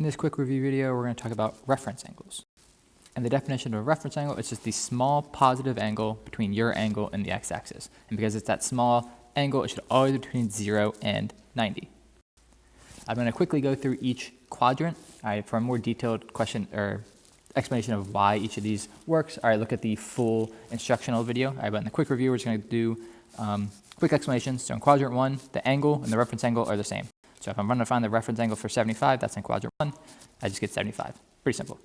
In this quick review video, we're going to talk about reference angles. And the definition of a reference angle is just the small positive angle between your angle and the x-axis. And because it's that small angle, it should always be between 0 and 90. I'm going to quickly go through each quadrant. For a more detailed question or explanation of why each of these works, look at the full instructional video. But in the quick review, we're just going to do quick explanations. So in quadrant 1, the angle and the reference angle are the same. So if I'm going to find the reference angle for 75, that's in quadrant 1, I just get 75. Pretty simple.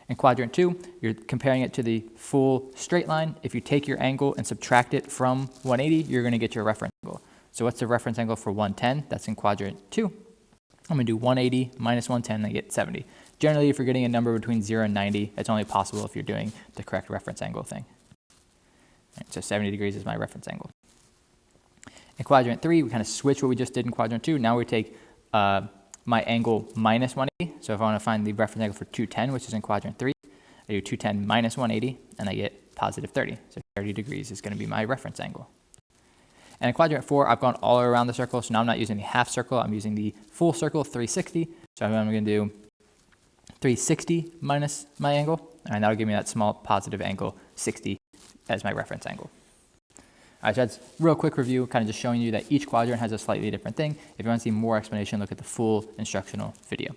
In quadrant 2, you're comparing it to the full straight line. If you take your angle and subtract it from 180, you're going to get your reference angle. So what's the reference angle for 110? That's in quadrant 2. I'm going to do 180 minus 110, and I get 70. Generally, if you're getting a number between 0 and 90, it's only possible if you're doing the correct reference angle thing. So 70 degrees is my reference angle. In quadrant 3, we kind of switch what we just did in quadrant 2. Now we take my angle minus 180. So if I want to find the reference angle for 210, which is in quadrant 3, I do 210 minus 180, and I get positive 30. So 30 degrees is going to be my reference angle. And in quadrant 4, I've gone all around the circle. So now I'm not using the half circle. I'm using the full circle, 360. So I'm going to do 360 minus my angle, and that'll give me that small positive angle, 60, as my reference angle. All right, so that's a real quick review, kind of just showing you that each quadrant has a slightly different thing. If you want to see more explanation, look at the full instructional video.